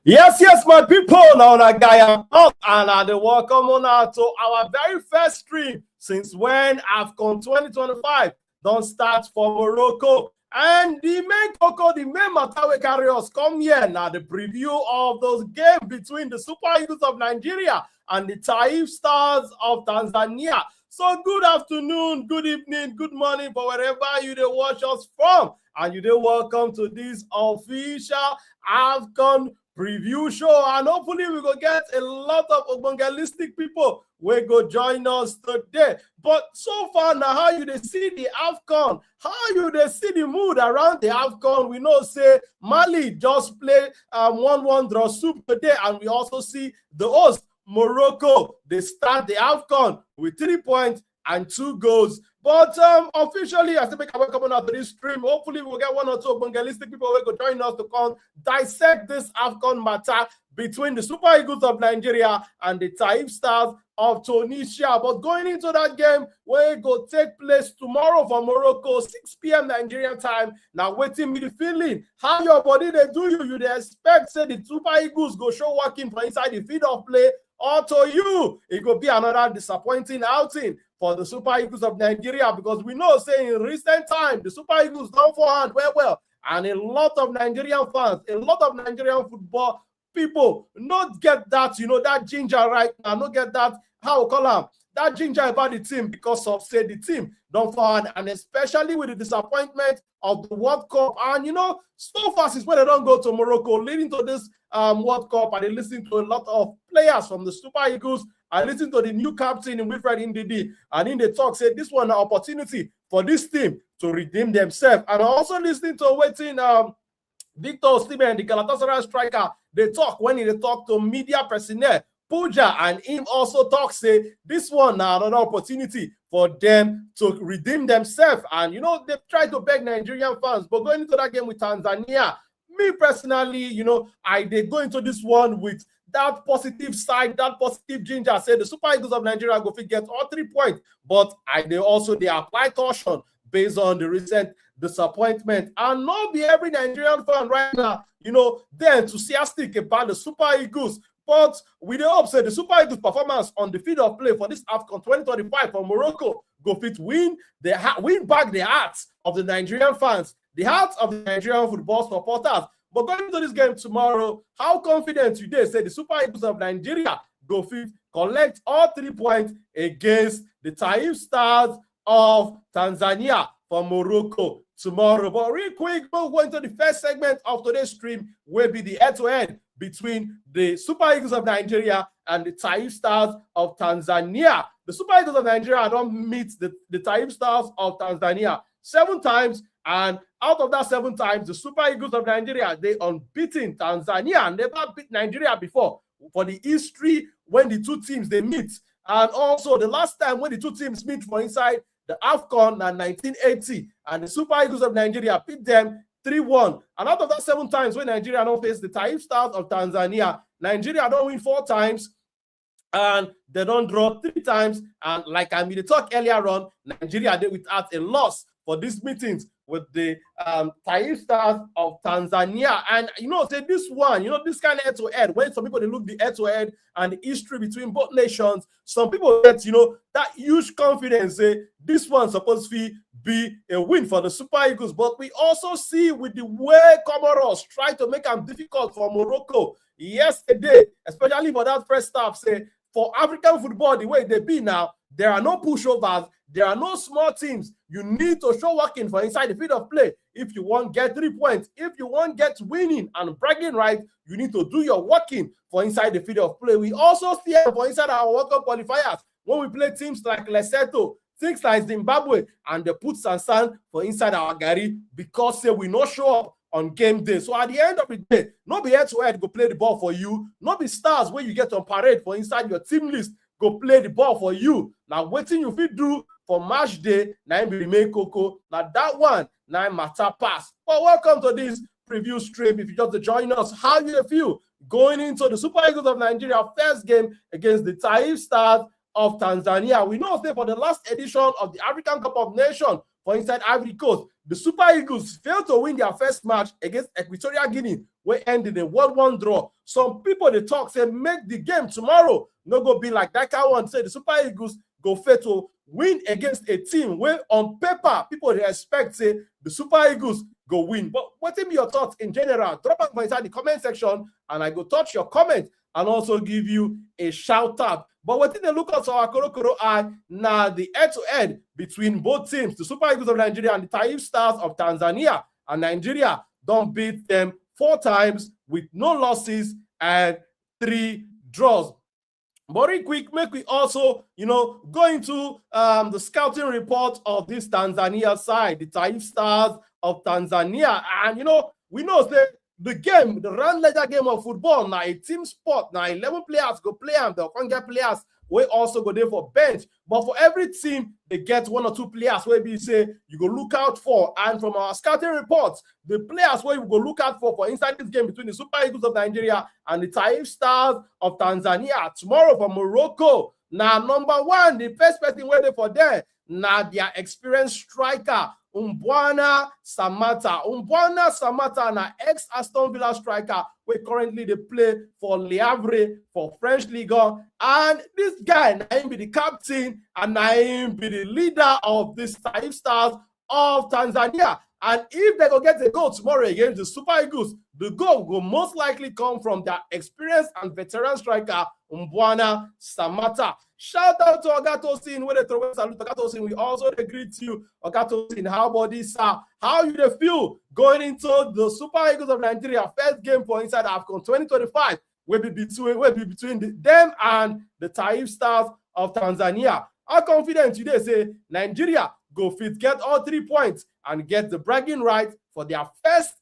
Yes, my people. Now that guy am out, and welcome on to our very first stream since when AFCON 2025 don't start for Morocco. And the main cocoa, the main matter we carry us come here now. The preview of those games between the Super Eagles of Nigeria and the Taifa Stars of Tanzania. So good afternoon, good evening, good morning, for wherever you watch us from. And you welcome to this official AFCON preview show, and hopefully we go get a lot of evangelistic people will go join us today. But so far now, how you they see the AFCON, how you they see the mood around the AFCON? We know say Mali just play 1-1 draw soup today, and we also see the host Morocco, they start the AFCON with 3 points and 2 goals. But officially, I still make a welcome out to this stream. Hopefully, we'll get 1 or 2 evangelistic people who will join us to come dissect this AFCON matter between the Super Eagles of Nigeria and the Taifa Stars of Tunisia. But going into that game, where it will take place tomorrow for Morocco, 6 p.m. Nigerian time. Now, waiting me the feeling. How your body they do you they expect, say, the Super Eagles go show working for inside the field of play, or to you, it could be another disappointing outing for the Super Eagles of Nigeria, because we know, say, in recent time, the Super Eagles don't forehand well, and a lot of Nigerian fans, a lot of Nigerian football people not get that, that ginger right now, not get that, how we call them, that ginger about the team, because of, say, the team don't forehand, and especially with the disappointment of the World Cup. And, so far since when they don't go to Morocco, leading to this World Cup, and they listen to a lot of players from the Super Eagles. I listened to the new captain in Wilfred Ndidi, and in the talk said this one an opportunity for this team to redeem themselves. And I also listening to waiting Victor Osimhen, the Galatasaray striker, they talk when they talk to media personnel, Puja, and him also talk, say this one now another opportunity for them to redeem themselves. And they try to beg Nigerian fans, but going into that game with Tanzania, me personally, they go into this one with that positive side, that positive ginger. I say the Super Eagles of Nigeria go get all 3 points, but they apply caution based on the recent disappointment. And not be every Nigerian fan right now, they're enthusiastic about the Super Eagles. But we hope say the Super Eagles performance on the field of play for this AFCON 2025 for Morocco go fit win back the hearts of the Nigerian fans, the hearts of the Nigerian football supporters. But going into this game tomorrow, how confident you say the Super Eagles of Nigeria go fit collect all 3 points against the Taifa Stars of Tanzania for Morocco tomorrow? But real quick, we'll go into the first segment of today's stream, will be the head-to-head between the Super Eagles of Nigeria and the Taifa Stars of Tanzania. The Super Eagles of Nigeria don't meet the Taifa Stars of Tanzania 7 times, and out of that 7 times, the Super Eagles of Nigeria, they unbeaten Tanzania, and never beat Nigeria before for the history when the 2 teams they meet. And also the last time when the 2 teams meet for inside the AFCON in 1980, and the Super Eagles of Nigeria beat them 3-1. And out of that 7 times when Nigeria don't face the Taifa Stars of Tanzania, Nigeria don't win 4 times, and they don't draw 3 times. And like I made the talk earlier on, Nigeria did without a loss for these meetings with the Taifa Stars of Tanzania. And say this one, this kind of head-to-head, when some people they look the head-to-head and the history between both nations, some people get that huge confidence, say this one's supposed to be a win for the Super Eagles. But we also see with the way Comoros try to make them difficult for Morocco yesterday, especially for that first half, say for African football the way they be now, there are no pushovers, there are no small teams. You need to show working for inside the field of play if you want to get 3 points. If you want to get winning and bragging right, you need to do your working for inside the field of play. We also see for inside our World Cup qualifiers when we play teams like Lesotho, things like Zimbabwe, and they put Sansan for inside our Gary because say we not show up on game day. So at the end of the day, not be head-to-head go play the ball for you, not be stars where you get on parade for inside your team list go play the ball for you. Now waiting you fit do for match day, now be remain coco. Now that one, now matter pass. Well, welcome to this preview stream. If you just join us, how you feel going into the Super Eagles of Nigeria first game against the Taifa Stars of Tanzania? We know that for the last edition of the African Cup of Nations for inside Ivory Coast. The Super Eagles failed to win their first match against Equatorial Guinea, where ended in a 1-1 draw. Some people they talk say make the game tomorrow no go be like that kind one. Say the Super Eagles go fail to win against a team where on paper people they expect say the Super Eagles go win. But what are your thoughts in general? Drop them inside the comment section and I go touch your comment and also give you a shout out. But what did they look at our Korokoro eye now the head-to-head between both teams, the Super Eagles of Nigeria and the Taifa Stars of Tanzania, and Nigeria don't beat them 4 times with no losses and 3 draws. But real quick, make we also, go into the scouting report of this Tanzania side, the Taifa Stars of Tanzania. And, we know that the game, the round letter game of football, now a team sport, now 11 players go play and the Conga players will also go there for bench. But for every team, they get 1 or 2 players where we say you go look out for. And from our scouting reports, the players where you go look out for inside this game between the Super Eagles of Nigeria and the Taifa Stars of Tanzania tomorrow for Morocco. Now, number 1, the first person waiting for there, now their experienced striker, Mbwana Samata. Mbwana Samata, na ex-Aston Villa striker, where currently they play for Le Havre for French Ligue 1. And this guy, na him be the captain, and na him be the leader of this Taifa Stars of Tanzania. And if they go get a goal tomorrow against the Super Eagles, the goal will most likely come from their experienced and veteran striker, Mbwana Samata. Shout out to Ogatosin, where they throw salute Ogatosin. We also agree to you, Ogatosin. How about this, sir? How you they feel going into the Super Eagles of Nigeria first game for inside AFCON 2025? Will be between them and the Taifa Stars of Tanzania. How confident you they say Nigeria go fit get all 3 points and get the bragging right for their first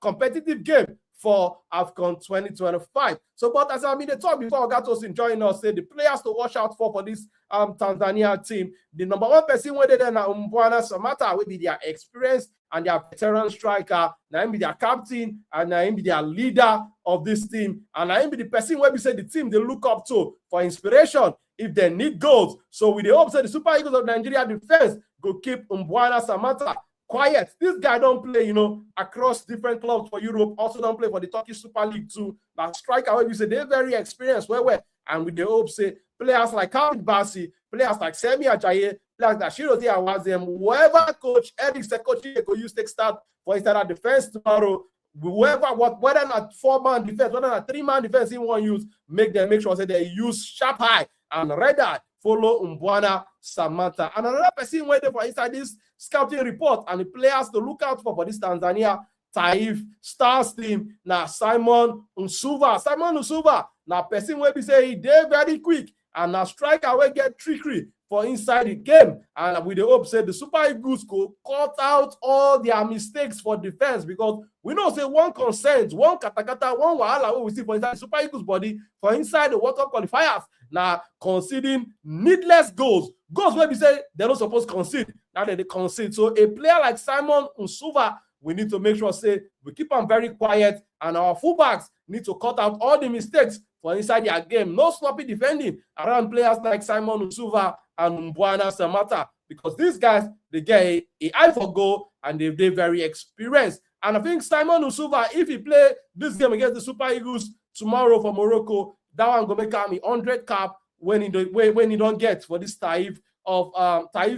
competitive game for AFCON 2025. So, but as I mean, the talk before Ogatosin join us, say the players to watch out for this Tanzania team. The number 1 person where they then Mbwana Samata will be their experienced and their veteran striker. Now him be their captain and now him be their leader of this team. And now him be the person where we say the team they look up to for inspiration if they need goals. So with the hope that the Super Eagles of Nigeria defense go keep Mbwana Samata quiet. This guy don't play, across different clubs for Europe. Also don't play for the Turkish Super League too. But striker, where we say they're very experienced. And with the hope, say players like Khalid Bassi, players like Semi Ajayi, players like Shirote Awazem, whoever coach Eric Sekochi go use take start for instead of defense tomorrow. Whether not 4-man defense, whether not 3-man defense he won't use, make sure say they use sharp eye and red eye. Follow Mbwana Samata. And another person waiting for inside this scouting report and the players to look out for this Tanzania Taifa Stars team. Now Simon Nsuva. Simon Nsuva. Now person where we say they're very quick and now striker will get trickery for inside the game. And with the hope say the Super Eagles could cut out all their mistakes for defense, because we know say one consent, one katakata, one wahala we see for inside the Super Eagles body for inside the World Cup qualifiers. Now conceding needless goals where we say they're not supposed to concede. Now they concede. So a player like Simon Nsuva, we need to make sure say we keep them very quiet, and our fullbacks need to cut out all the mistakes for inside their game. No sloppy defending around players like Simon Nsuva and Mbwana Samata, because these guys, they get a eye for goal and they're very experienced. And I think Simon Nsuva, if he play this game against the Super Eagles tomorrow for Morocco, that one gonna make him 100 cap when he don't get for this Taifa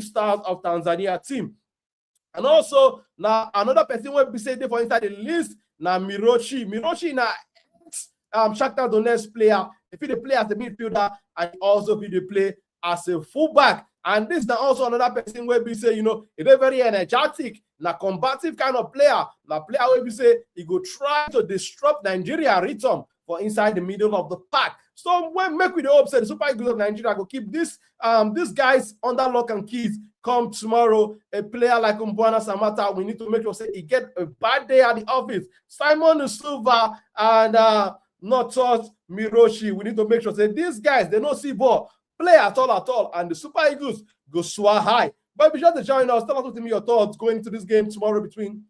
Stars of Tanzania team. And also now another person will be said for inside the list. Now Mirochi na Shakhtar Donetsk player. If he play as a midfielder and also if he play as a fullback. And this is also another person where we say, they're very energetic, na combative kind of player. Na player where we say he go try to disrupt Nigeria rhythm for inside the middle of the pack. So when make with the hope say the Super Eagles of Nigeria go keep these guys under lock and keys. Come tomorrow, a player like Mbwana Samata, we need to make sure say he get a bad day at the office. Simon Nsuva and Notos Miroshi, we need to make sure say these guys they don't see ball play at all, and the Super Eagles go soar high. But be sure to join us. Tell us what your thoughts going into this game tomorrow between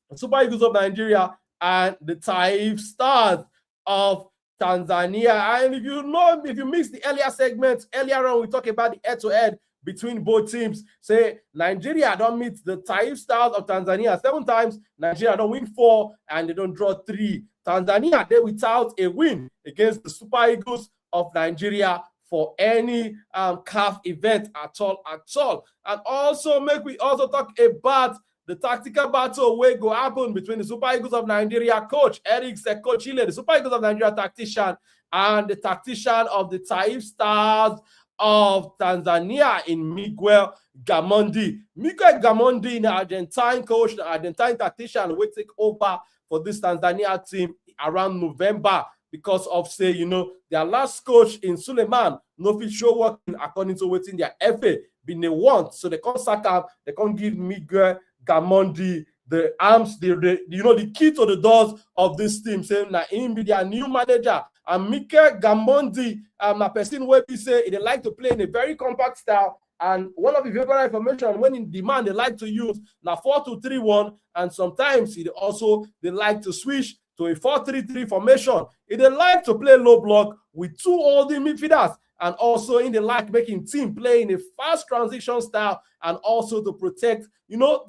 the Super Eagles of Nigeria and the Taifa Stars of Tanzania. And if you missed the earlier segments, earlier on we talked about the head-to-head between both teams. Say Nigeria don't meet the Taifa Stars of Tanzania 7 times. Nigeria don't win 4 and they don't draw 3. Tanzania, they without a win against the Super Eagles of Nigeria for any CAF event at all. And also make we also talk about the tactical battle will go happen between the Super Eagles of Nigeria coach Eric Sekochile, the Super Eagles of Nigeria tactician, and the tactician of the Taifa Stars of Tanzania in Miguel Gamondi. Miguel Gamondi, the Argentine coach, the Argentine tactician, will take over for this Tanzania team around November because of, say, their last coach in Suleiman, no fit show working according to waiting their FA been they want. So they can't sack up, they can't give Miguel Gamondi the arms, the key to the doors of this team, saying that him be their new manager. And Miguel Gamondi, a person where we say they like to play in a very compact style. And one of the favorite information when in demand they like to use now 4-2-3-1, and sometimes they like to switch to a 4-3-3 formation. They like to play low block with 2 holding midfielders, and also in the like making team play in a fast transition style, and also to protect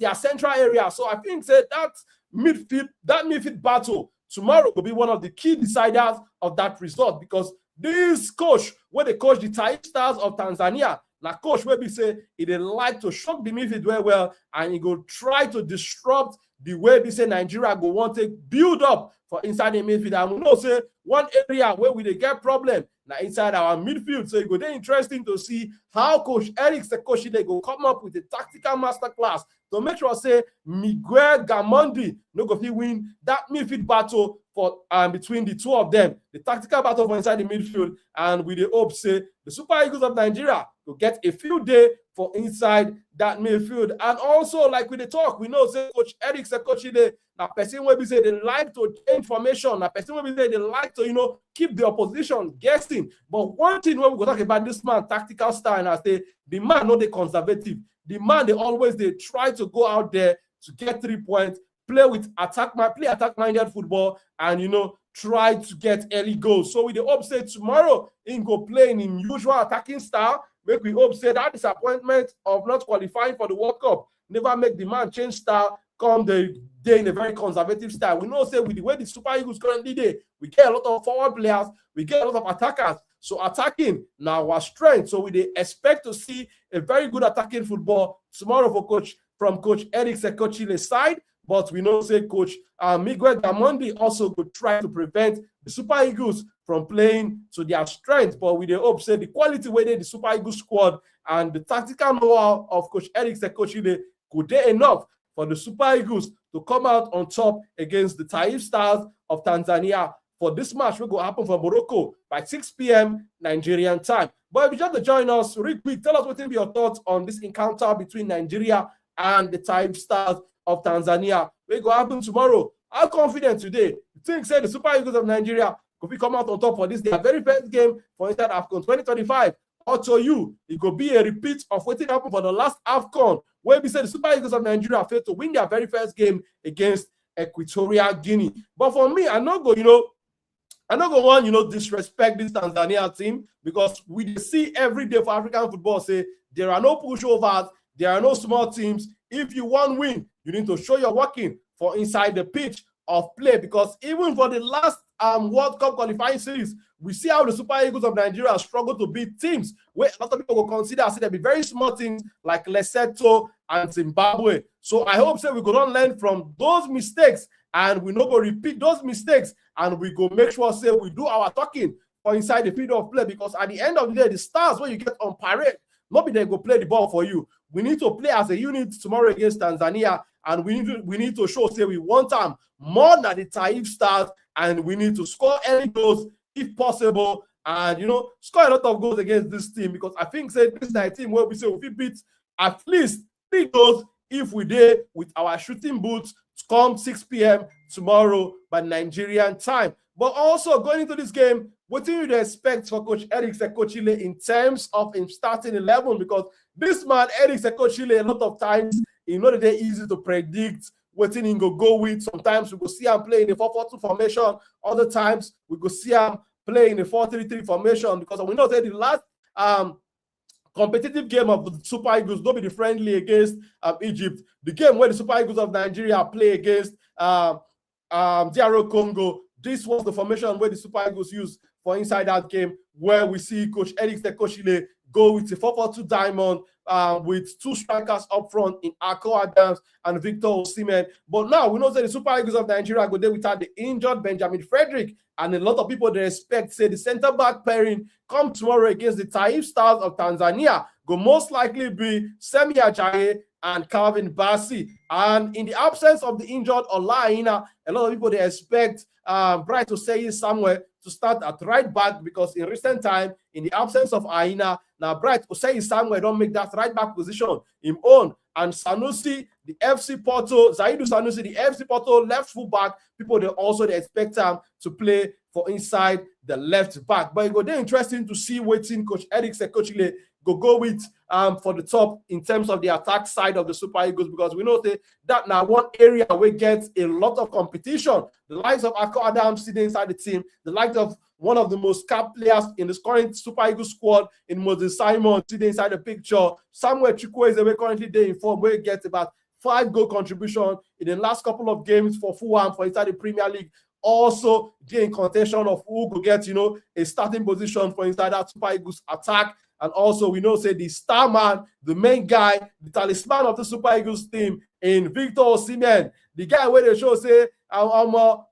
their central area. So I think that midfield battle tomorrow will be one of the key deciders of that result, because this coach, where they coach the Taifa Stars of Tanzania, now coach where we say he like to shock the midfield very well, and he go try to disrupt the way we say Nigeria go want to build up for inside the midfield. And we know say one area where we get problem now inside our midfield. So it go very interesting to see how Coach Eric Sekochi they go come up with a tactical masterclass to make sure say Miguel Gamondi no go fit win that midfield battle for between the two of them, the tactical battle for inside the midfield. And we hope say the Super Eagles of Nigeria will get a field day for inside that midfield. And also, like we talk, we know say Coach Eric Sekochi they na person where we say they like to change formation, na person where we say they like to keep the opposition guessing. But one thing when we go talk about this man tactical style, and I say the man no they conservative. The man they try to go out there to get 3 points, play attack-minded football, and try to get early goals. So we hope say tomorrow he go play in his usual attacking style. Make we hope say that disappointment of not qualifying for the World Cup never make the man change style come the day in a very conservative style. We know say with the way the Super Eagles currently dey, we get a lot of forward players, we get a lot of attackers. So attacking now our strength. So we expect to see a very good attacking football tomorrow from Coach Eric Sekochile's side. But we know say Coach Miguel Gamondi also could try to prevent the Super Eagles from playing to their strength. But we hope say the quality way the Super Eagles squad and the tactical know-how of Coach Eric Sekochile could do enough for the Super Eagles to come out on top against the Taifa Stars of Tanzania for this match will go happen for Morocco by 6 p.m. Nigerian time. But if you just join us, real quick, tell us what will be your thoughts on this encounter between Nigeria and the Taifa Stars of Tanzania. Will go happen tomorrow. How confident today? You think say the Super Eagles of Nigeria could be come out on top for this their very first game for inside AFCON 2025? Or to you, it could be a repeat of what happened for the last AFCON, where we said the Super Eagles of Nigeria failed to win their very first game against Equatorial Guinea. But for me, I'm not going to want, disrespect this Tanzania team, because we see every day for African football say there are no pushovers, there are no small teams. If you want to win, you need to show your working for inside the pitch of play, because even for the last World Cup qualifying series, we see how the Super Eagles of Nigeria struggle to beat teams where a lot of people will consider as they be very small teams like Lesotho and Zimbabwe. So I hope we go on learn from those mistakes, and we not go repeat those mistakes, and we go make sure we do our talking for inside the field of play, because at the end of the day, the stars when you get on parade, nobody they go play the ball for you. We need to play as a unit tomorrow against Tanzania, and we need to show we want them more than the Taifa Stars, and we need to score early goals if possible, and score a lot of goals against this team, because I think this is a team where we say we beat at least 3 goals if we did with our shooting boots come 6 p.m. tomorrow by Nigerian time. But also going into this game, what do you expect for Coach Eric Sekochile in terms of him starting 11? Because this man, Eric Sekochile, a lot of times, that they're easy to predict what he go with. Sometimes we go see him play in a 4-4-2 formation. Other times we go see him play in a 4-3-3 formation, because we know that the last competitive game of the Super Eagles, don't be the friendly against Egypt. The game where the Super Eagles of Nigeria play against DR Congo. This was the formation where the Super Eagles used for inside that game, where we see Coach Eric Sekoshile go with a 4-4-2 diamond with 2 strikers up front in Ako Adams and Victor Osimhen. But now we know that the Super Eagles of Nigeria go there without the injured Benjamin Frederick, and a lot of people they expect say the center back pairing come tomorrow against the Taifa Stars of Tanzania go most likely be Semi Ajayi and Calvin Bassey. And in the absence of the injured Olaina, a lot of people they expect Bright Oseyi Samuel to start at right back, because in recent time, in the absence of Aina, now Bright Oseyi Samuel don't make that right back position him own. And Sanusi, the FC Porto, Zaidu Sanusi, the FC Porto left full back, people they also they expect him to play for inside the left back. But it go there interesting to see waiting Coach Eric Sekochile go with for the top in terms of the attack side of the Super Eagles, because we know that now one area where gets a lot of competition. The likes of Ako Adams sitting inside the team, the likes of one of the most capped players in this current Super Eagles squad in Moses Simon sitting inside the picture. Samuel Chukwueze currently there in form where he gets about 5 goal contribution in the last couple of games for Fulham for inside the Premier League. Also, the contention of who could get, a starting position for inside that Super Eagles attack. And also, we know, say, the star man, the main guy, the talisman of the Super Eagles team in Victor Osimhen, the guy where they show, say, Obano,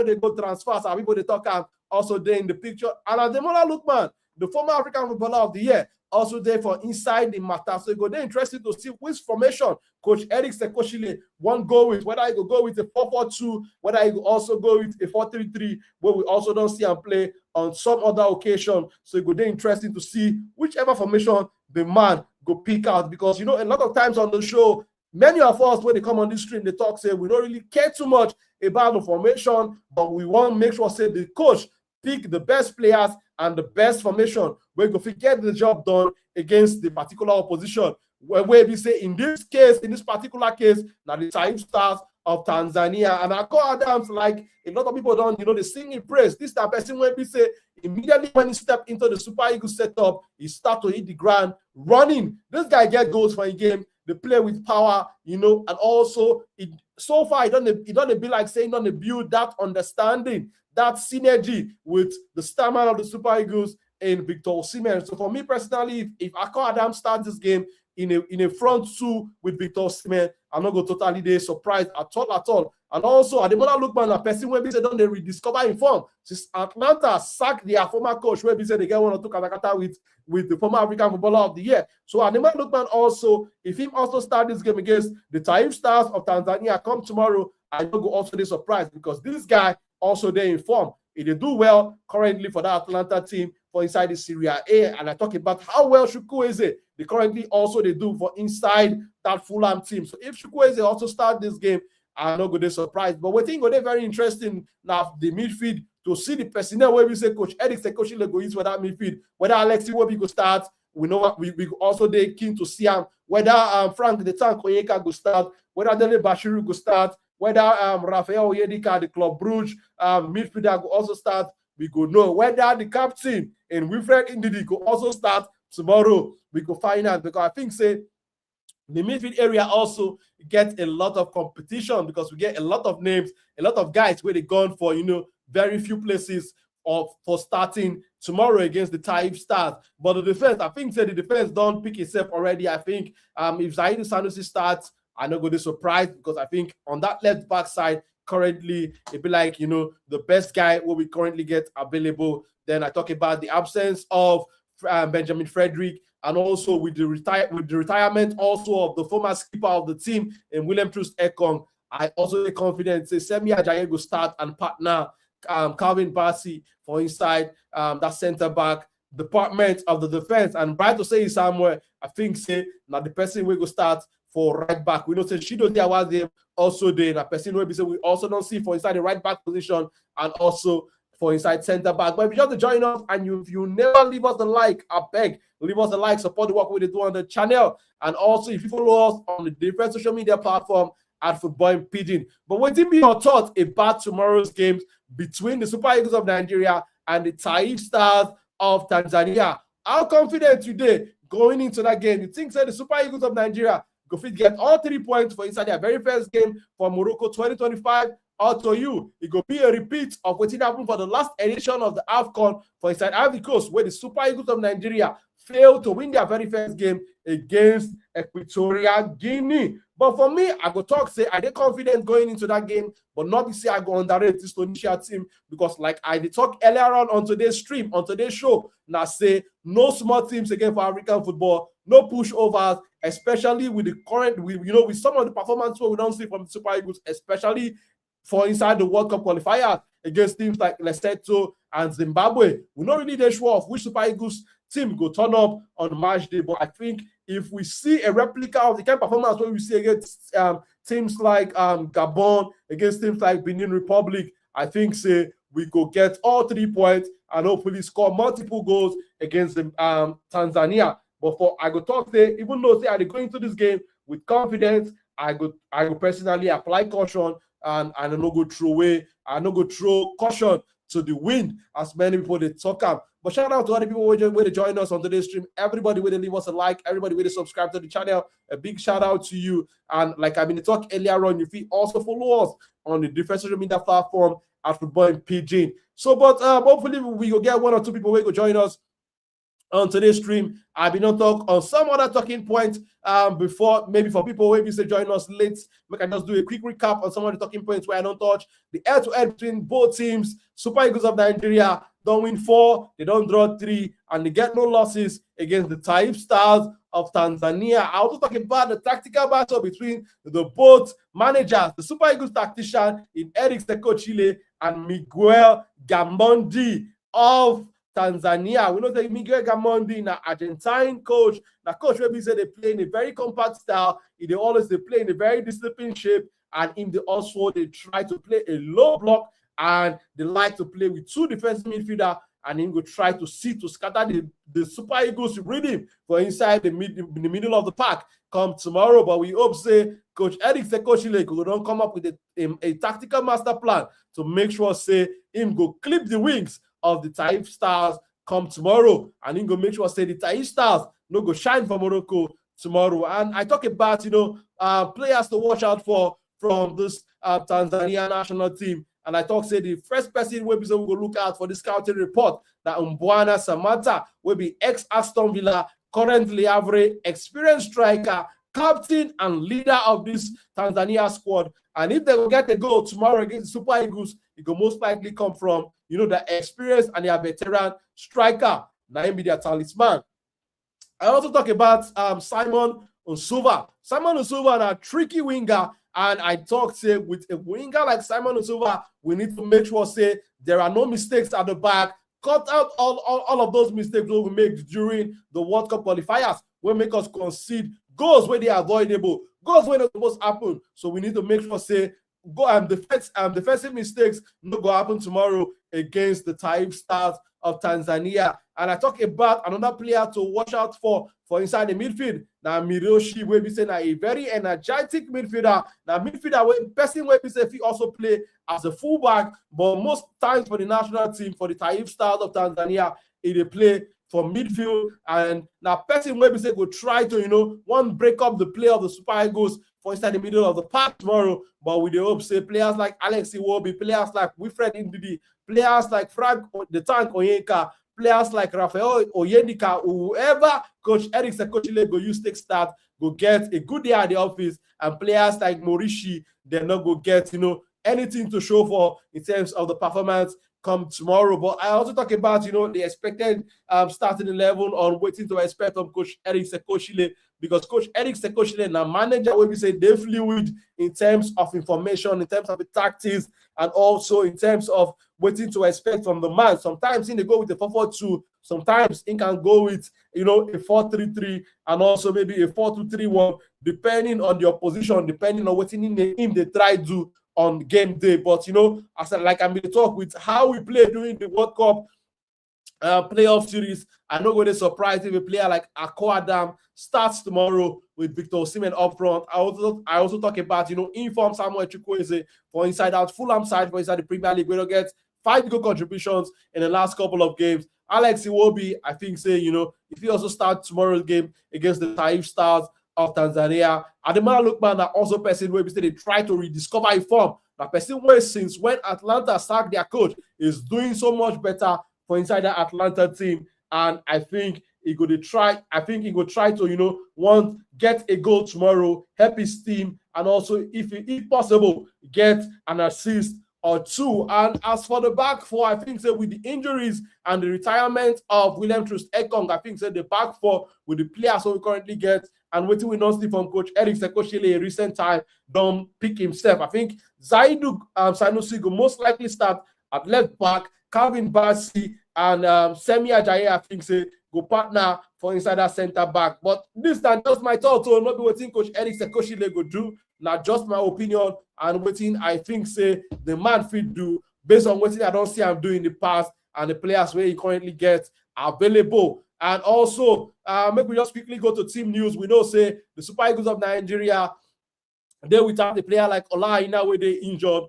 they go transfer, so people they talk also there in the picture. And Ademola Lookman, the former African Footballer of the Year, also there for inside the matter. So it go there interesting to see which formation Coach Eric Sekoshile won't go with, whether he will go with a 4-4-2, whether he will also go with a 4-3-3, where we also don't see him play on some other occasion. So it go there interesting to see whichever formation the man go pick out, because a lot of times on the show, many of us when they come on this stream, they talk say we don't really care too much about the formation, but we want to make sure say the coach pick the best players and the best formation where you get the job done against the particular opposition. Where we say in this particular case, now the Taifa Stars of Tanzania. And Ako Adams, like a lot of people don't, they sing in praise. This type of person when we say immediately when he stepped into the Super Eagles setup, he start to hit the ground running. This guy get goals for a game. They play with power, and also so far it don't be like saying don't build that understanding, that synergy with the star man of the Super Eagles and Victor Osimhen. So for me personally, if Ako Adams starts this game in a front 2 with Victor Osimhen, I'm not going to totally surprised at all. And also, Ademola Lookman, a person where we said don't they rediscover in form since Atlanta sacked their former coach, where we said they get 1 or 2 katakata with the former African Footballer of the Year. So Ademola Lookman also, if him also start this game against the Taifa Stars of Tanzania come tomorrow, I don't go also be surprised, because this guy also they in form. If they do well currently for that Atlanta team for inside the Serie A, and I talk about how well Chukwueze they currently also they do for inside that Fulham team. So if Chukwueze also start this game, I'm not going to be surprised. But we think they're very interesting now the midfield to see the personnel where we say Coach Eric Sekoshile go use for that midfield. Whether Alexi Iwobi go start, we know what we also they keen to see him. Whether Frank the Tank Onyeka go start, whether Dele Bashiru go start, whether Rafael Oyedika, the Club Brugge midfielder go also start. We go know whether the captain and Wilfred Ndidi go also start tomorrow. We go find out, because I think say the midfield area also get a lot of competition, because we get a lot of names, a lot of guys where they gone for very few places for starting tomorrow against the Taifa Stars. But the defense, I think say the defense don't pick itself already. I think if Zaidu Sanusi starts, I'm not going to be surprised, because I think on that left back side currently it'd be like the best guy what we currently get available. Then I talk about the absence of Benjamin Frederick, and also with the retirement also of the former skipper of the team and William Troost Ekong. I also have confidence say Semi Ajayi go start and partner Calvin Bassey for inside that center back department of the defense. And Bright Oseyi Samuel, I think say now the person we go start for right back. We know say Shido Diawaze also there. The person where we say we also don't see for inside the right back position and also for inside center back. But if you just join us and if you never leave us a like, I beg, leave us a like, support the work we do on the channel. And also if you follow us on the different social media platform at Football Pidgin. But what did be your thoughts about tomorrow's games between the Super Eagles of Nigeria and the Taifa Stars of Tanzania? how confident today going into that game? You think that the Super Eagles of Nigeria go fit get all 3 points for inside their very first game for Morocco 2025? Or to you, it will be a repeat of what happened for the last edition of the AFCON for inside Ivory Coast, where the Super Eagles of Nigeria failed to win their very first game against Equatorial Guinea. But for me, I go talk, say, I get confident going into that game, but not to say I go underrate this Tunisia team, because like I did talk earlier on today's stream, on today's show, now say no small teams again for African football, no pushovers, especially with the current, with some of the performance we don't see from the Super Eagles, especially for inside the World Cup qualifiers against teams like Lesotho and Zimbabwe. We're not really sure of which Super Eagles team go turn up on match day, but I think if we see a replica of the kind of performance where we see against teams like Gabon, against teams like Benin Republic, I think say we go get all 3 points and hopefully score multiple goals against Tanzania. But for I go talk say, even though say I go into this game with confidence, I go personally apply caution and I no go throw caution to the wind, as many people they talk up. But shout out to other people who join us on today's stream. Everybody will leave us a like. Everybody will subscribe to the channel. A big shout out to you. And like I've been talking earlier on, you feel also follow us on the different social media platform at Football in Pidgin. So, but hopefully we will get 1 or 2 people who will join us on today's stream. I've been on talk on some other talking points before, maybe for people who maybe join us late. We can just do a quick recap on some of the talking points where I don't touch. The head-to-head between both teams. Super Eagles of Nigeria don't win 4, they don't draw 3, and they get no losses against the Taifa Stars of Tanzania. I also talk about the tactical battle between the both managers, the Super Eagles tactician in Eric Sekochile and Miguel Gamondi of Tanzania. We know that Miguel Gamondi, an Argentine coach, the coach where we say they play in a very compact style, they play in a very disciplined shape, and in the also they try to play a low block, and they like to play with 2 defensive midfielders, and then go try to scatter the Super Eagles rhythm for inside the middle of the park come tomorrow. But we hope say Coach Eric Sekochile could don't come up with a tactical master plan to make sure say him go clip the wings of the Taifa Stars come tomorrow, and him go make sure say the Taifa Stars no go shine for Morocco tomorrow. And I talk about players to watch out for from this Tanzania national team. And I talk say the first person we will look out for this scouting report that Mbwana Samata will be ex-Aston Villa, currently average experienced striker, captain and leader of this Tanzania squad. And if they will get a goal tomorrow against the Super Eagles, it will most likely come from the experience and their veteran striker. Now be their talisman. I also talk about Simon Nsuva. Simon Nsuva, a tricky winger. And I talk, say, with a winger like Simon Nsuva, we need to make sure, say, there are no mistakes at the back. Cut out all of those mistakes we make during the World Cup qualifiers will make us concede goals where they are avoidable, goals where not supposed to happen. So we need to make sure, say, defensive mistakes not go happen tomorrow against the Taifa Stars of Tanzania. And I talk about another player to watch out for inside the midfield. Now Miroshi will be saying a very energetic midfielder. Now person will be saying he also play as a fullback, but most times for the national team, for the Taifa Stars of Tanzania, they play for midfield. And now person will be saying go try to break up the play of the Super Eagles for inside the middle of the park tomorrow. But with the hope say players like Alex Iwobi, players like Wilfred Ndidi, players like Frank the Tank Onyeka, players like Rafael Oyedika, whoever Coach Eric Sekochile go use take start, go get a good day at the office, and players like Morishi, they're not go get anything to show for in terms of the performance come tomorrow. But I also talk about the expected starting 11 on waiting to expect from Coach Eric Sekochile, because Coach Eric Sekochile now manager will be say they fluid in terms of information, in terms of the tactics, and also in terms of waiting to expect from the man. Sometimes they go with the 4-4-2, sometimes he can go with a 4-3-3, and also maybe a 4-2-3-1, depending on the opposition, depending on what in they try to do on game day. But as like I'm going to talk with how we play during the World Cup playoff series, I'm not going to surprise if a player like Akko Adam starts tomorrow with Victor Osimhen up front. I also talk about inform Samuel Chukwueze for inside out Fulham side for inside the Premier League. We don't get 5 goal contributions in the last couple of games. Alex Iwobi, I think, say, if he also start tomorrow's game against the Taifa Stars of Tanzania, Ademola Lookman are also person where we say they try to rediscover a form. The person where since when Atlanta sacked their coach is doing so much better for inside the Atlanta team. And I think he could try. I think he could try to, get a goal tomorrow, help his team, and also, if possible, get an assist or two. And as for the back four, I think with the injuries and the retirement of William Troost Ekong, I think the back four with the players who we currently get and waiting we not see from Coach Eric Sekoshile in recent time don't pick himself. I think Zaidu Sanusi will most likely start at left back. Calvin Bassey and Semi Ajayi, I think go partner for inside that center back. But this time just my thought, so not be waiting Coach Eric Sekoshile go do. Not just my opinion and waiting I think the man fit do based on what I don't see him doing in the past and the players where he currently gets available. And also, maybe we just quickly go to team news. We know the Super Eagles of Nigeria, they without a player like Ola Aina where they injured.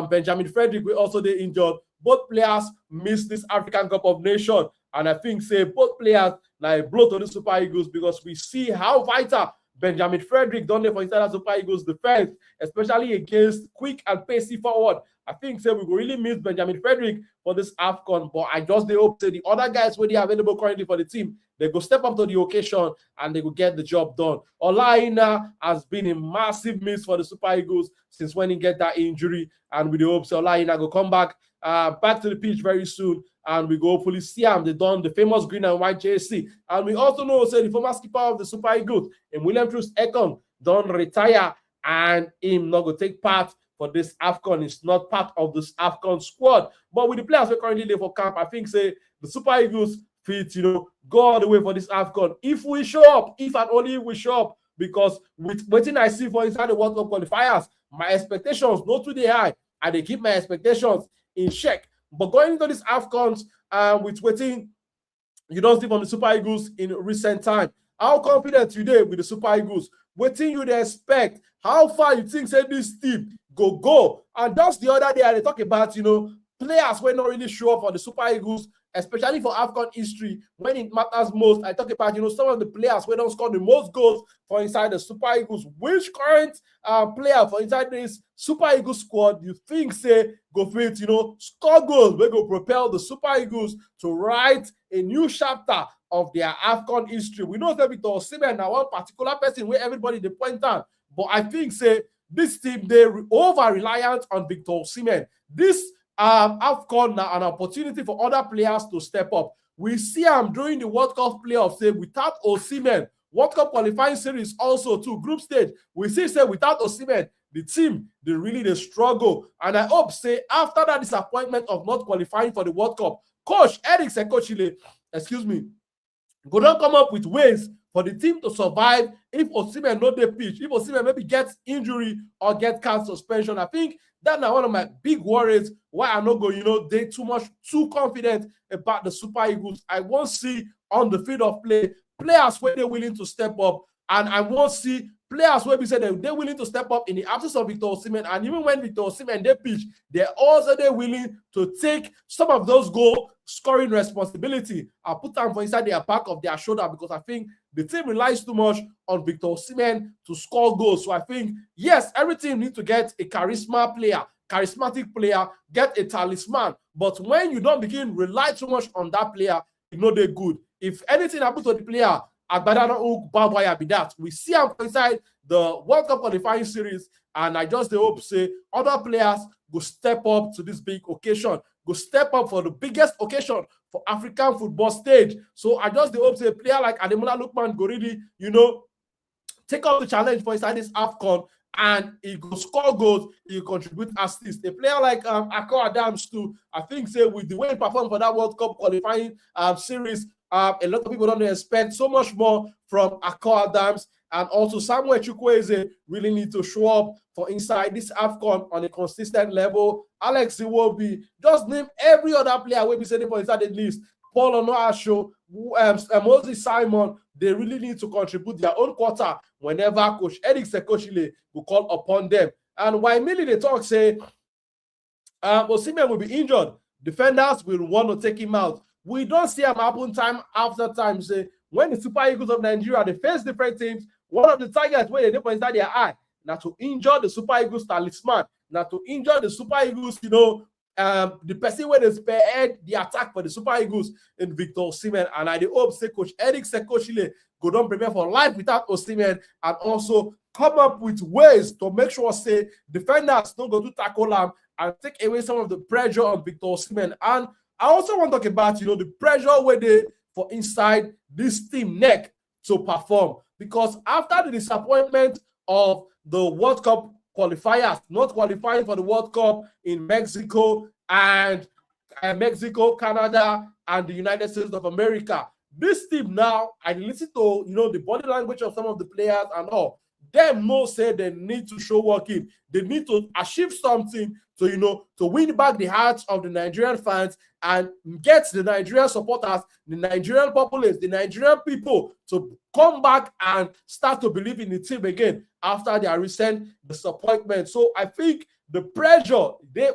Benjamin Frederick will also they injured. Both players missed this African Cup of Nations. And I think both players like blow to the Super Eagles because we see how vital Benjamin Frederick done there for inside Super Eagles defense, especially against quick and pacey forward. I think we will really miss Benjamin Frederick for this AFCON, but I just hope the other guys where they are available currently for the team, they go step up to the occasion and they will get the job done. Ola Aina has been a massive miss for the Super Eagles since when he get that injury, and we hope Ola Aina go come back to the pitch very soon, and we go hopefully see him. They done the famous green and white jersey, and we also know the former skipper of the Super Eagles, and William Troost Ekong, don't retire, and him not go take part for this AFCON. It's not part of this AFCON squad, but with the players we currently there for camp, I think the Super Eagles fit go all the way for this AFCON if we show up, if and only if we show up, because with waiting I see for inside the World Cup qualifiers, my expectations not too high, and they keep my expectations in check. But going into this AFCON with waiting you don't see from the Super Eagles in recent time, how confident today with the Super Eagles? Waiting you'd expect, how far you think this team go? And just the other day they talk about players were not really sure for the Super Eagles, especially for AFCON history when it matters most. I talk about some of the players who don't score the most goals for inside the Super Eagles. Which current player for inside this Super Eagles squad you think go fit score goals, we go propel the Super Eagles to write a new chapter of their AFCON history? We know that Victor Osimhen now one particular person where everybody they point out, but I think this team they over reliant on Victor Osimhen. This AFCON now an opportunity for other players to step up. We see him during the World Cup playoffs without Osimhen. World Cup qualifying series also to group stage. We see without Osimhen, the team they struggle. And I hope after that disappointment of not qualifying for the World Cup, Coach Eric Sekoshile, go don't come up with ways for the team to survive if Osimhen not the pitch, if Osimhen maybe gets injury or get card suspension. I think that's one of my big worries why I'm not going, they too confident about the Super Eagles. I won't see on the field of play players where they're willing to step up, and I won't see players where we say they're willing to step up in the absence of Victor Osimhen. And even when Victor Osimhen they pitch, they're willing to take some of those goal scoring responsibility and put them for inside their back of their shoulder, because I think the team relies too much on Victor Osimhen to score goals. So I think, yes, every team needs to get a charismatic player, get a talisman. But when you don't begin rely too much on that player, they're good. If anything happens to the player, be that. We see him inside the World Cup qualifying series, and I just hope other players go step up to this big occasion, go step up for the biggest occasion for African football stage. So I just hope a player like Ademola Lookman go really, take up the challenge for inside this AFCON, and he go score goals, he contribute assists. A player like Akko Adams too, I think with the way he performed for that World Cup qualifying series, a lot of people don't expect so much more from Akko Adams. And also Samuel Chukwueze really need to show up for inside this AFCON on a consistent level. Alex Iwobi, just name every other player will be sitting for inside the list. Paul Onoasho, Moses Simon, they really need to contribute their own quota whenever Coach Eric Sekoshile will call upon them. And while Millie they talk Osimhen will be injured, defenders will want to take him out. we don't see them happen time after time. Say when the Super Eagles of Nigeria they face different teams, one of the targets where they dip inside their eye now to injure the Super Eagles talisman, now to injure the Super Eagles, the person where they spearhead the attack for the Super Eagles in Victor Osimhen. And I hope say Coach Eric Sekoshile go down prepare for life without Osimhen and also come up with ways to make sure say defenders don't go to tackle him and take away some of the pressure on Victor Osimhen. And I also want to talk about the pressure where they for inside this team neck to perform, because after the disappointment of the World Cup qualifiers not qualifying for the World Cup in Mexico and Canada, and the United States of America, this team now, I listen to the body language of some of the players and all. Them know say they need to show working. They need to achieve something to win back the hearts of the Nigerian fans and get the Nigerian supporters, the Nigerian populace, the Nigerian people to come back and start to believe in the team again after their recent disappointment. So I think the pressure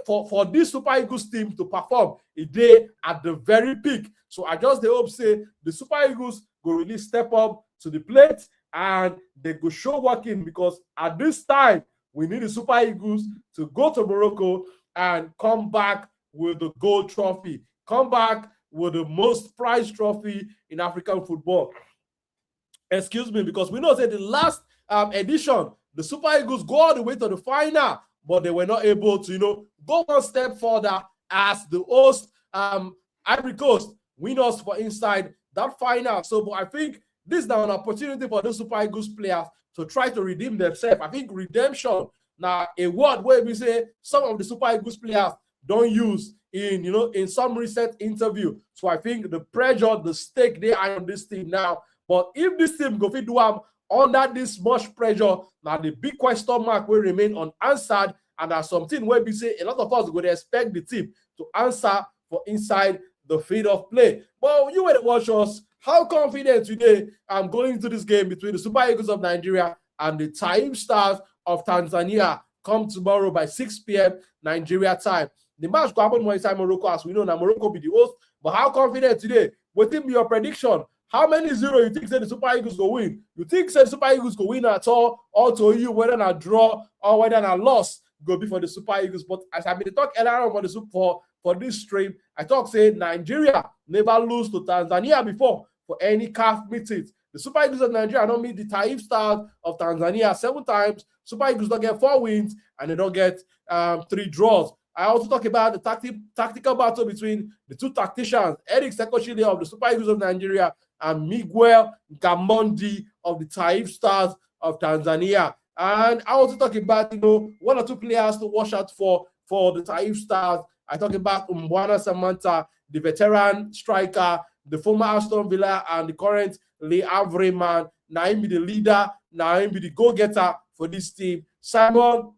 for this Super Eagles team to perform is there at the very peak. So I just hope say the Super Eagles go really step up to the plate and they go show working, because at this time we need the Super Eagles to go to Morocco and come back with the gold trophy, come back with the most prized trophy in African football. Excuse me, because we know that the last edition, the Super Eagles go all the way to the final, but they were not able to, go one step further as the host, Ivory Coast, winners for inside that final. So, but I think this is now an opportunity for the Super Eagles players to try to redeem themselves. I think redemption now a word where we say some of the Super Eagles players don't use in some recent interview. So I think the pressure, the stake they are on this team now. But if this team go fit do under this much pressure, now the big question mark will remain unanswered, and there's something where we say a lot of us would expect the team to answer for inside the field of play. But you will watch us. How confident today I'm going into this game between the Super Eagles of Nigeria and the Taifa Stars of Tanzania come tomorrow by 6 p.m. Nigeria time. The match will happen inside Morocco, as we know now Morocco be the host. But how confident today? What be your prediction? How many 0 you think say the Super Eagles go win? You think say the Super Eagles go win at all? Or to you, whether a draw or whether a loss go be for the Super Eagles. But as I've been talking earlier on for this stream, I talk say Nigeria never lose to Tanzania before for any CAF meetings. The Super Eagles of Nigeria don't meet the Taifa Stars of Tanzania 7 times. Super Eagles don't get 4 wins and they don't get 3 draws. I also talk about the tactical battle between the 2 tacticians, Eric Sekoshile of the Super Eagles of Nigeria and Miguel Gamondi of the Taifa Stars of Tanzania. And I also talk about 1 or 2 players to watch out for the Taifa Stars. I talk about Mbwana Samantha, the veteran striker, the former Aston Villa and the current Le Havre man. Now him be the leader, now him be the go-getter for this team. Simon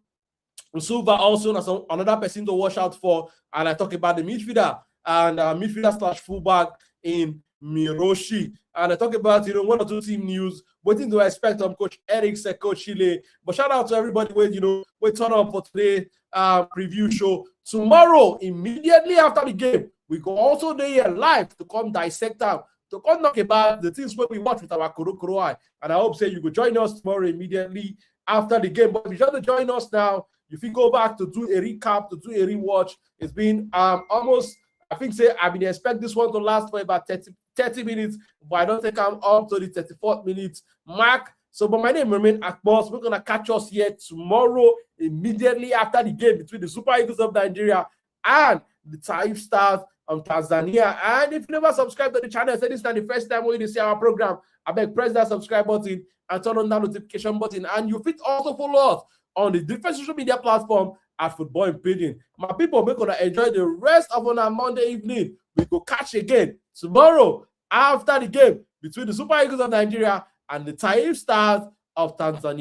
Silva also as another person to watch out for. And I talk about the midfielder and midfielder / fullback in Miroshi. And I talk about 1 or 2 team news, waiting to expect from Coach Eric Sekoshile. But shout out to everybody we turn up for today preview show. Tomorrow, immediately after the game, we go also there live to come dissect out, to come talk about the things where we watch with our Kuro eye. And I hope say you could join us tomorrow immediately after the game. But if you want to join us now, if you go back to do a recap, to do a rewatch, it's been almost, I think say I've been expect this one to last for about 30 minutes, but I don't think I'm up to the 34th minute mark. So, but my name remains Akbos. We're gonna catch us here tomorrow immediately after the game between the Super Eagles of Nigeria and the Taifa Stars of Tanzania. And if you never subscribe to the channel, say this is not the first time we see our program, I beg press that subscribe button and turn on that notification button. And you fit also follow us on the different social media platform at Football in Pidgin. My people, we're gonna enjoy the rest of on our Monday evening. We go catch again tomorrow after the game between the Super Eagles of Nigeria and the Taifa Stars of Tanzania.